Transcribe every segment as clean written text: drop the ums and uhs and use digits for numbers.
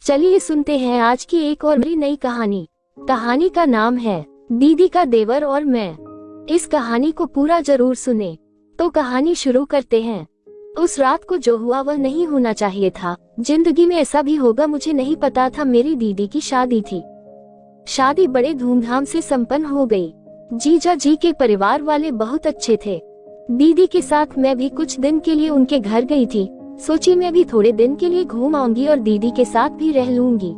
चलिए सुनते हैं आज की एक और मेरी नई कहानी। कहानी का नाम है दीदी का देवर और मैं। इस कहानी को पूरा जरूर सुने। तो कहानी शुरू करते हैं। उस रात को जो हुआ वह नहीं होना चाहिए था। जिंदगी में ऐसा भी होगा मुझे नहीं पता था। मेरी दीदी की शादी थी। शादी बड़े धूमधाम से संपन्न हो गई। जीजा जी के परिवार वाले बहुत अच्छे थे। दीदी के साथ मैं भी कुछ दिन के लिए उनके घर गई थी। सोची मैं भी थोड़े दिन के लिए घूम आऊंगी और दीदी के साथ भी रह लूंगी।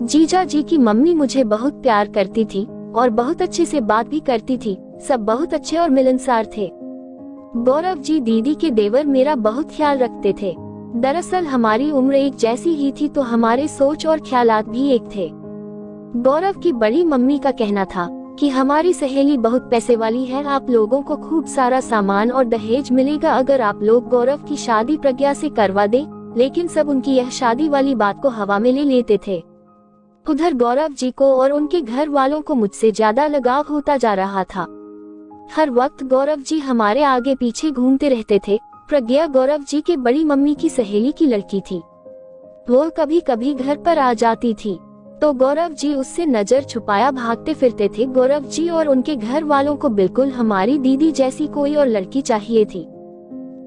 जीजा जी की मम्मी मुझे बहुत प्यार करती थी और बहुत अच्छे से बात भी करती थी। सब बहुत अच्छे और मिलनसार थे। गौरव जी दीदी के देवर मेरा बहुत ख्याल रखते थे। दरअसल हमारी उम्र एक जैसी ही थी तो हमारे सोच और ख्यालात भी एक थे। गौरव की बड़ी मम्मी का कहना था कि हमारी सहेली बहुत पैसे वाली है, आप लोगों को खूब सारा सामान और दहेज मिलेगा अगर आप लोग गौरव की शादी प्रज्ञा से करवा दें। लेकिन सब उनकी यह शादी वाली बात को हवा में ले लेते थे। उधर गौरव जी को और उनके घर वालों को मुझसे ज्यादा लगाव होता जा रहा था। हर वक्त गौरव जी हमारे आगे पीछे घूमते रहते थे। प्रज्ञा गौरव जी के बड़ी मम्मी की सहेली की लड़की थी। वो कभी कभी घर पर आ जाती थी तो गौरव जी उससे नजर छुपाया भागते फिरते थे। गौरव जी और उनके घर वालों को बिल्कुल हमारी दीदी जैसी कोई और लड़की चाहिए थी,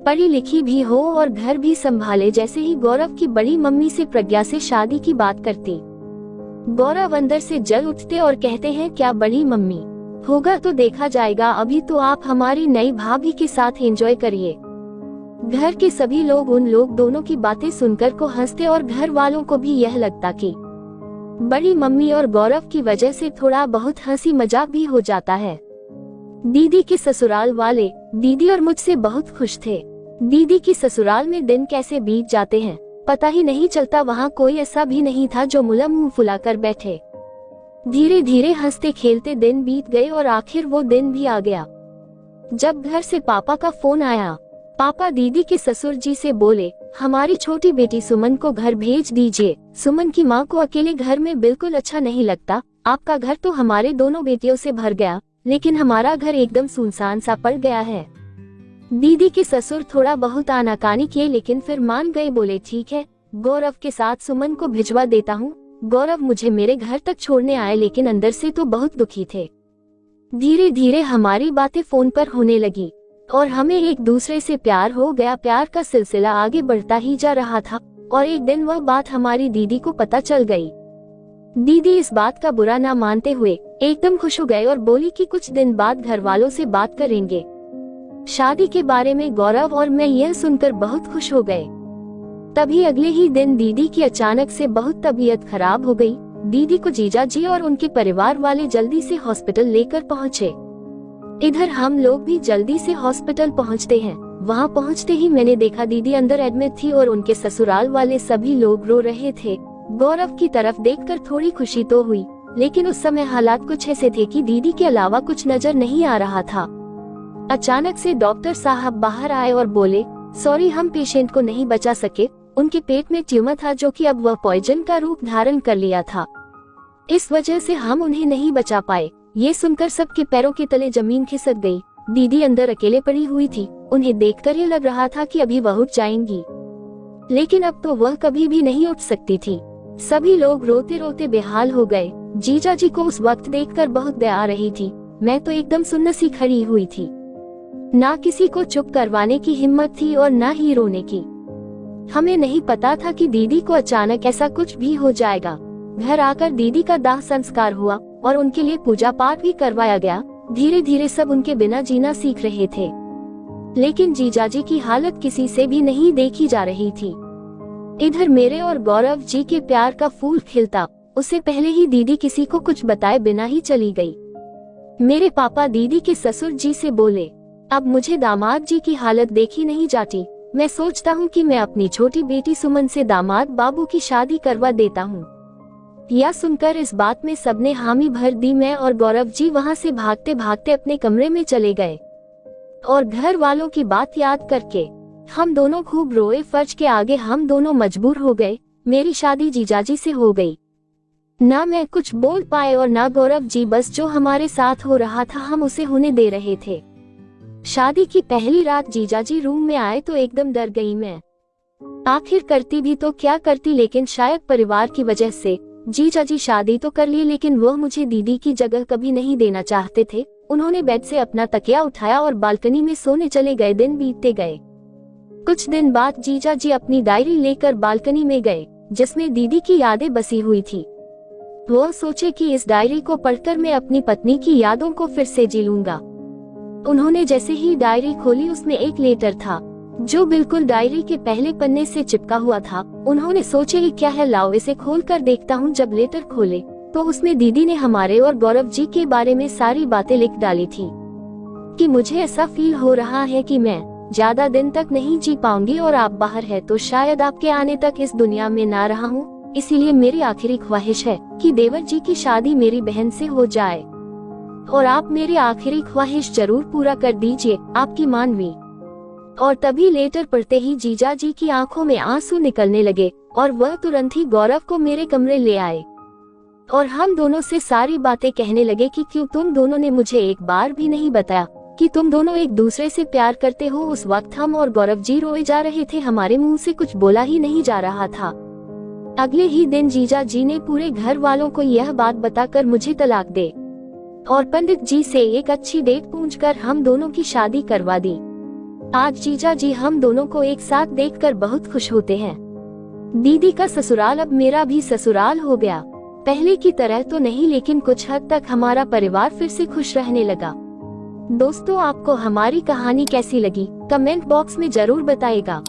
पढ़ी लिखी भी हो और घर भी संभाले। जैसे ही गौरव की बड़ी मम्मी से प्रज्ञा से शादी की बात करती, गौरव अंदर से जल उठते और कहते हैं क्या बड़ी मम्मी, होगा तो देखा जाएगा, अभी तो आप हमारी नई भाभी के साथ एंजॉय करिए। घर के सभी लोग उन लोग दोनों की बातें सुनकर को हंसते और घर वालों को भी यह लगता कि बड़ी मम्मी और गौरव की वजह से थोड़ा बहुत हंसी मजाक भी हो जाता है। दीदी के ससुराल वाले दीदी और मुझसे बहुत खुश थे। दीदी की ससुराल में दिन कैसे बीत जाते हैं पता ही नहीं चलता। वहाँ कोई ऐसा भी नहीं था जो मुंह फुलाकर बैठे। धीरे धीरे हंसते खेलते दिन बीत गए और आखिर वो दिन भी आ गया जब घर से पापा का फोन आया। पापा दीदी के ससुर जी से बोले हमारी छोटी बेटी सुमन को घर भेज दीजिए। सुमन की माँ को अकेले घर में बिल्कुल अच्छा नहीं लगता। आपका घर तो हमारे दोनों बेटियों से भर गया, लेकिन हमारा घर एकदम सुनसान सा पड़ गया है। दीदी के ससुर थोड़ा बहुत आनाकानी किए लेकिन फिर मान गए। बोले ठीक है, गौरव के साथ सुमन को भिजवा देता हूँ। गौरव मुझे मेरे घर तक छोड़ने आए लेकिन अंदर से तो बहुत दुखी थे। धीरे धीरे हमारी बातें फोन पर होने लगी और हमें एक दूसरे से प्यार हो गया। प्यार का सिलसिला आगे बढ़ता ही जा रहा था और एक दिन वह बात हमारी दीदी को पता चल गई। दीदी इस बात का बुरा ना मानते हुए एकदम खुश हो गए और बोली कि कुछ दिन बाद घर वालों से बात करेंगे शादी के बारे में। गौरव और मैं यह सुनकर बहुत खुश हो गए। तभी अगले ही दिन दीदी की अचानक से बहुत तबीयत खराब हो गई। दीदी को जीजा जी और उनके परिवार वाले जल्दी से हॉस्पिटल लेकर पहुँचे। इधर हम लोग भी जल्दी से हॉस्पिटल पहुंचते हैं। वहां पहुंचते ही मैंने देखा दीदी अंदर एडमिट थी और उनके ससुराल वाले सभी लोग रो रहे थे। गौरव की तरफ देखकर थोड़ी खुशी तो हुई, लेकिन उस समय हालात कुछ ऐसे थे कि दीदी के अलावा कुछ नजर नहीं आ रहा था। अचानक से डॉक्टर साहब बाहर आए और बोले सॉरी, हम पेशेंट को नहीं बचा सके। उनके पेट में ट्यूमर था जो कि अब वह पॉइजन का रूप धारण कर लिया था। इस वजह से हम उन्हें नहीं बचा पाए। ये सुनकर सबके पैरों के तले जमीन खिसक गई। दीदी अंदर अकेले पड़ी हुई थी। उन्हें देखकर ये लग रहा था कि अभी वह उठ जाएंगी, लेकिन अब तो वह कभी भी नहीं उठ सकती थी। सभी लोग रोते रोते बेहाल हो गए। जीजा जी को उस वक्त देखकर बहुत दया आ रही थी। मैं तो एकदम सुन्न सी खड़ी हुई थी। ना किसी को चुप करवाने की हिम्मत थी और ना ही रोने की। हमें नहीं पता था कि दीदी को अचानक ऐसा कुछ भी हो जाएगा। घर आकर दीदी का दाह संस्कार हुआ और उनके लिए पूजा पाठ भी करवाया गया। धीरे धीरे सब उनके बिना जीना सीख रहे थे, लेकिन जीजाजी की हालत किसी से भी नहीं देखी जा रही थी। इधर मेरे और गौरव जी के प्यार का फूल खिलता। उससे पहले ही दीदी किसी को कुछ बताए बिना ही चली गई। मेरे पापा दीदी के ससुर जी से बोले अब मुझे दामाद जी की हालत देखी नहीं जाती। मैं सोचता हूँ कि मैं अपनी छोटी बेटी सुमन से दामाद बाबू की शादी करवा देता हूँ। यह सुनकर इस बात में सबने हामी भर दी। मैं और गौरव जी वहाँ से भागते भागते अपने कमरे में चले गए और घर वालों की बात याद करके हम दोनों खूब रोए। फर्ज के आगे हम दोनों मजबूर हो गए। मेरी शादी जीजाजी से हो गई। ना मैं कुछ बोल पाए और ना गौरव जी, बस जो हमारे साथ हो रहा था हम उसे होने दे रहे थे। शादी की पहली रात जीजाजी रूम में आए तो एकदम डर गई मैं। आखिर करती भी तो क्या करती, लेकिन शायद परिवार की वजह से जीजा जी शादी तो कर ली, लेकिन वो मुझे दीदी की जगह कभी नहीं देना चाहते थे। उन्होंने बेड से अपना तकिया उठाया और बालकनी में सोने चले गए। दिन बीतते गए। कुछ दिन बाद जीजा जी अपनी डायरी लेकर बालकनी में गए, जिसमें दीदी की यादें बसी हुई थी। वो सोचे कि इस डायरी को पढ़कर मैं अपनी पत्नी की यादों को फिर से जी लूंगा। उन्होंने जैसे ही डायरी खोली, उसमें एक लेटर था जो बिल्कुल डायरी के पहले पन्ने से चिपका हुआ था। उन्होंने सोचे ये क्या है, लाओ इसे खोल कर देखता हूँ। जब लेटर खोले तो उसमें दीदी ने हमारे और गौरव जी के बारे में सारी बातें लिख डाली थी कि मुझे ऐसा फील हो रहा है कि मैं ज्यादा दिन तक नहीं जी पाऊंगी और आप बाहर है तो शायद आपके आने तक इस दुनिया में ना रहा हूँ। इसीलिए मेरी आखिरी ख्वाहिश है कि देवर जी की शादी मेरी बहन से हो जाए और आप मेरी आखिरी ख्वाहिश जरूर पूरा कर दीजिए, आपकी मानवी। और तभी लेटर पढ़ते ही जीजा जी की आंखों में आंसू निकलने लगे और वह तुरंत ही गौरव को मेरे कमरे ले आए और हम दोनों से सारी बातें कहने लगे कि क्यों तुम दोनों ने मुझे एक बार भी नहीं बताया कि तुम दोनों एक दूसरे से प्यार करते हो। उस वक्त हम और गौरव जी रोए जा रहे थे, हमारे मुंह से कुछ बोला ही नहीं जा रहा था। अगले ही दिन जीजा जी ने पूरे घर वालों को यह बात बताकर मुझे तलाक दे और पंडित जी से एक अच्छी डेट पूछकर हम दोनों की शादी करवा दी। आज जीजा जी हम दोनों को एक साथ देखकर बहुत खुश होते हैं। दीदी का ससुराल अब मेरा भी ससुराल हो गया। पहले की तरह तो नहीं, लेकिन कुछ हद तक हमारा परिवार फिर से खुश रहने लगा। दोस्तों, आपको हमारी कहानी कैसी लगी कमेंट बॉक्स में जरूर बताइएगा।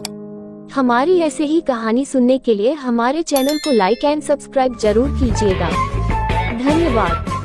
हमारी ऐसे ही कहानी सुनने के लिए हमारे चैनल को लाइक एंड सब्सक्राइब जरूर कीजिएगा। धन्यवाद।